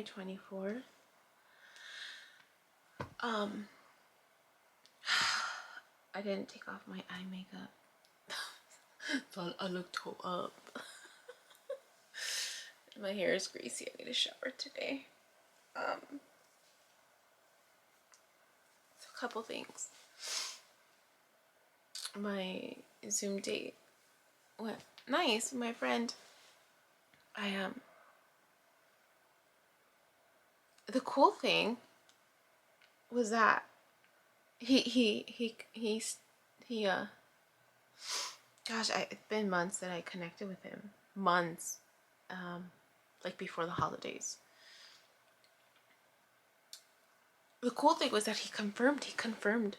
January 24th. I didn't take off my eye makeup. So I look toe up. My hair is greasy. I need a shower today. So a couple things. My Zoom date went nice with my friend. The cool thing was that gosh, it's been months that I connected with him. Months. Like before the holidays. The cool thing was that he confirmed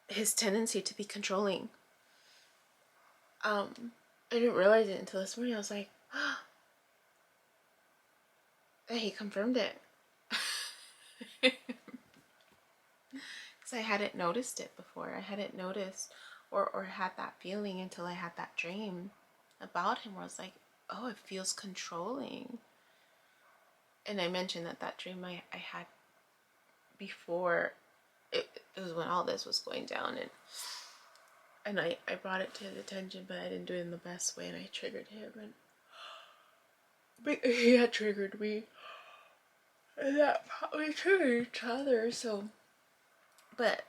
his tendency to be controlling. I didn't realize it until this morning. I was like, he confirmed it. Because I hadn't noticed it before. I hadn't noticed or had that feeling until I had that dream about him where I was like, oh, it feels controlling. And I mentioned that dream I had before. It was when all this was going down, and I brought it to his attention, but I didn't do it in the best way, and I triggered him, and he had triggered me, and that we triggered each other. So, but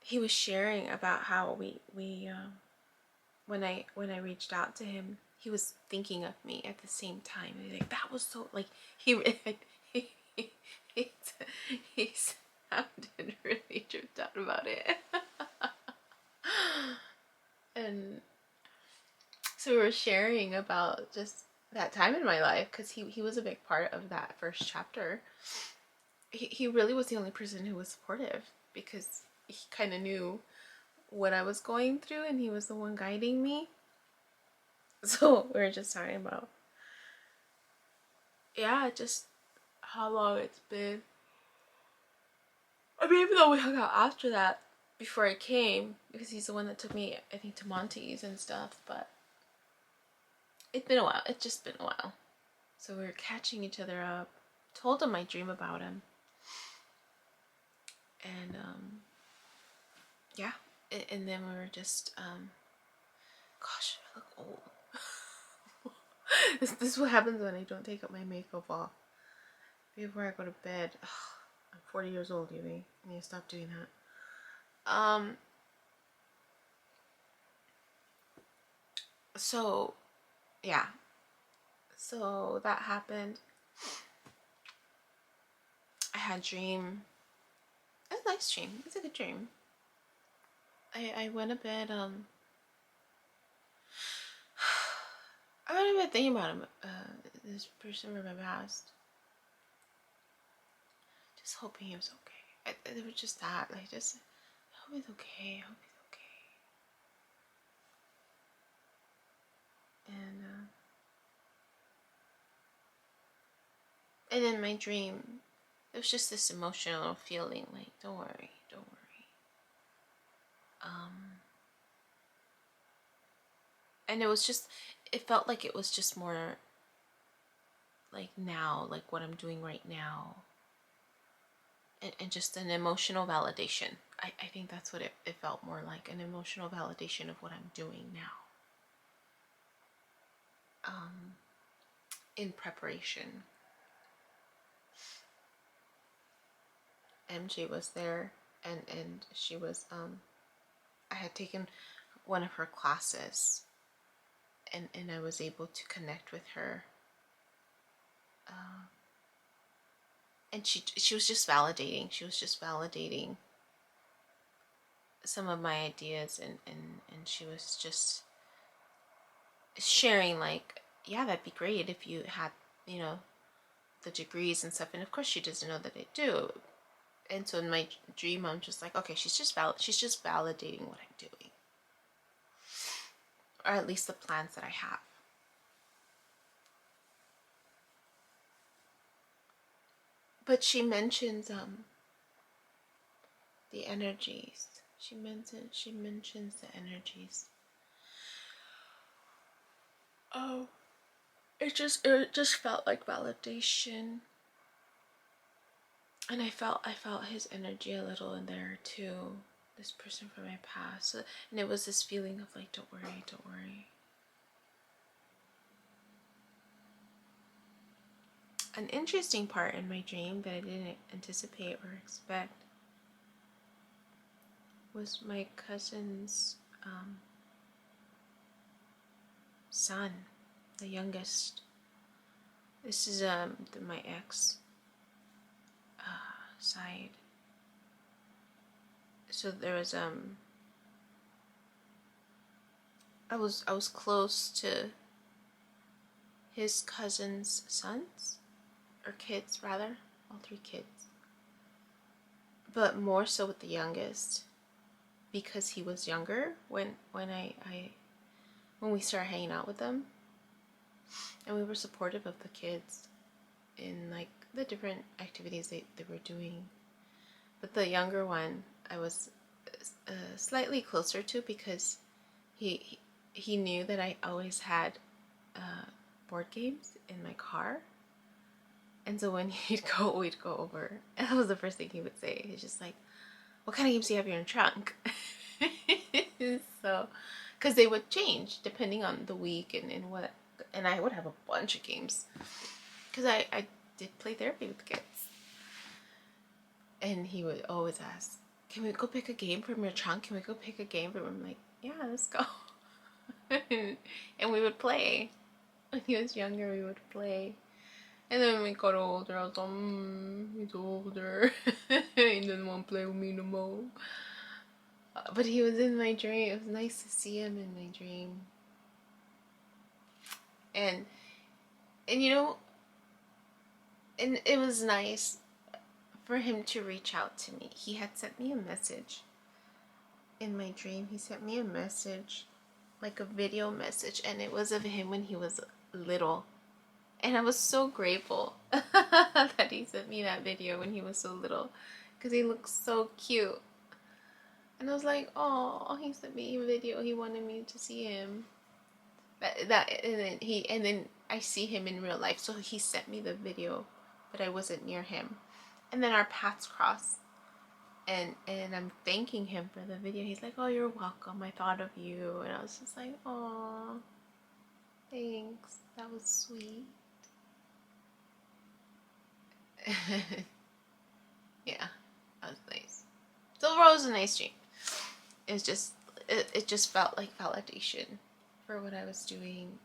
he was sharing about how we when I reached out to him, he was thinking of me at the same time. And he's like, that was so, like, he sounded really tripped out about it. And so we were sharing about just that time in my life, because he was a big part of that first chapter. He really was the only person who was supportive, because he kind of knew what I was going through, and he was the one guiding me. So we were just talking about, yeah, just how long it's been. I mean, even though we hung out after that, before I came, because he's the one that took me, I think, to Monty's and stuff, but it's been a while. It's just been a while. So we were catching each other up. Told him my dream about him. And, yeah. And then we were just, gosh, I look old. This is what happens when I don't take up my makeup off before I go to bed. Ugh, I'm 40 years old, you mean? I need to stop doing that. So, yeah. So that happened. I had a dream. It's a nice dream. It's a good dream. I went to bed, I went to bed thinking about him, this person from my past. Just hoping he was okay. It was just that, like, just, I hope he's okay, I hope he's okay. And in my dream, it was just this emotional feeling, like, don't worry, don't worry. And it was just, it felt like it was just more like now, like what I'm doing right now. And just an emotional validation. I think that's what it felt more like, an emotional validation of what I'm doing now. In preparation. MJ was there, and she was, I had taken one of her classes, and I was able to connect with her. And she was just validating. She was just validating some of my ideas, and she was just sharing, like, yeah, that'd be great if you had, you know, the degrees and stuff. And of course she doesn't know that I do. And so in my dream, I'm just like, okay, she's just validating what I'm doing, or at least the plans that I have. But she mentions the energies. She mentions the energies. Oh. it just felt like validation. And I felt his energy a little in there too. This person from my past. And it was this feeling of like, don't worry, don't worry. An interesting part in my dream that I didn't anticipate or expect was my cousin's son, the youngest. This is my ex side. So there was I was close to his cousin's sons, or kids rather, all three kids, but more so with the youngest, because he was younger when we started hanging out with them, and we were supportive of the kids in like the different activities they were doing. But the younger one I was slightly closer to, because he knew that I always had board games in my car, and so when we'd go over, and that was the first thing he would say. He's just like, "What kind of games do you have in your trunk?" So, because they would change depending on the week and what, and I would have a bunch of games because I did play therapy with kids, and he would always ask, "Can we go pick a game from your trunk? Can we go pick a game from?" I'm like, "Yeah, let's go." And we would play. When he was younger, we would play. And then when we got older, I was like, he's older. He doesn't want to play with me no more. But he was in my dream. It was nice to see him in my dream. And you know, and it was nice for him to reach out to me. He had sent me a message in my dream. He sent me a message, like a video message, and it was of him when he was little. And I was so grateful that he sent me that video when he was so little, because he looks so cute. And I was like, oh, he sent me a video. He wanted me to see him. And then I see him in real life. So he sent me the video, but I wasn't near him. And then our paths cross. And I'm thanking him for the video. He's like, oh, you're welcome. I thought of you. And I was just like, oh, thanks. That was sweet. Yeah, that was nice. So overall, it was a nice dream. It just felt like validation for what I was doing,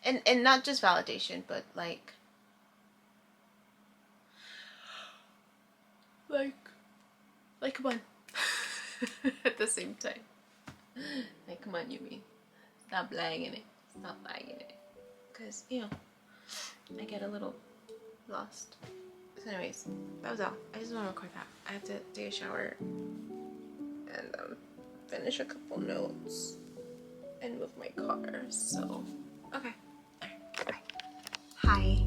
and not just validation, but like come on. At the same time, like, come on, Yumi, stop lagging it, because I get a little lost. So anyways, that was all. I just want to record that. I have to take a shower and finish a couple notes and move my car. So okay. Alright, bye. Hi,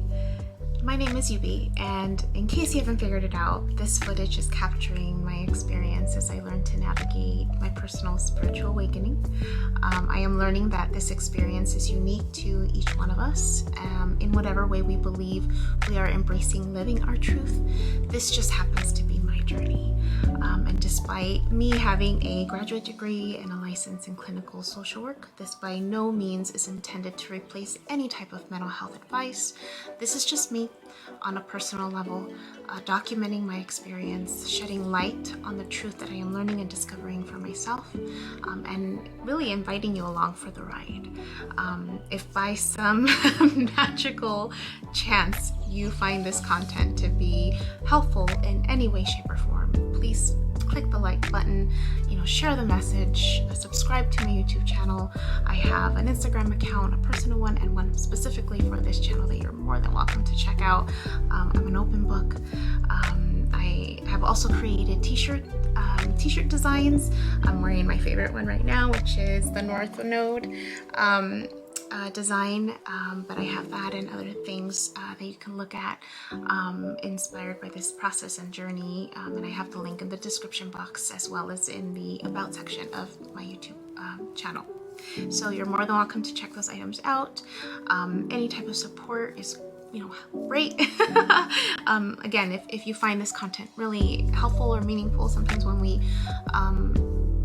my name is Yubi, and in case you haven't figured it out, this footage is capturing my experience as I learn to navigate my personal spiritual awakening. I am learning that this experience is unique to each one of us, in whatever way we believe we are embracing living our truth. This just happens to be my journey. And despite me having a graduate degree and a license in clinical social work, this by no means is intended to replace any type of mental health advice. This is just me on a personal level, documenting my experience, shedding light on the truth that I am learning and discovering for myself, and really inviting you along for the ride. If by some magical chance you find this content to be helpful in any way, shape, or form, please click the like button, share the message, subscribe to my YouTube channel. I have an Instagram account, a personal one, and one specifically for this channel that you're more than welcome to check out. I'm an open book. I have also created t-shirt designs. I'm wearing my favorite one right now, which is the North Node design, but I have that and other things that you can look at, inspired by this process and journey, and I have the link in the description box as well as in the about section of my YouTube channel. So you're more than welcome to check those items out. Any type of support is, great. Again, if you find this content really helpful or meaningful, sometimes when we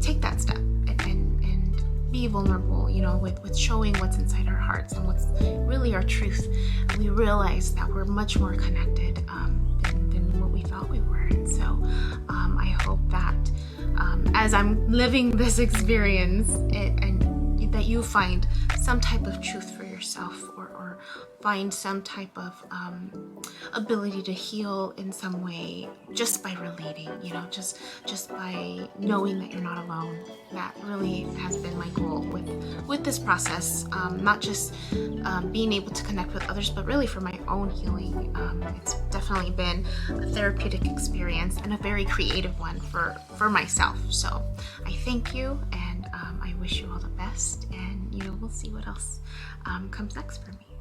take that step and be vulnerable, with showing what's inside our hearts and what's really our truth, we realize that we're much more connected than what we thought we were. And so I hope that as I'm living this experience, and that you find some type of truth for yourself, or find some type of ability to heal in some way just by relating, just by knowing that you're not alone. That really has been my goal with this process, not just being able to connect with others, but really for my own healing. It's definitely been a therapeutic experience and a very creative one for myself. So I thank you, and I wish you all the best, and we'll see what else comes next for me.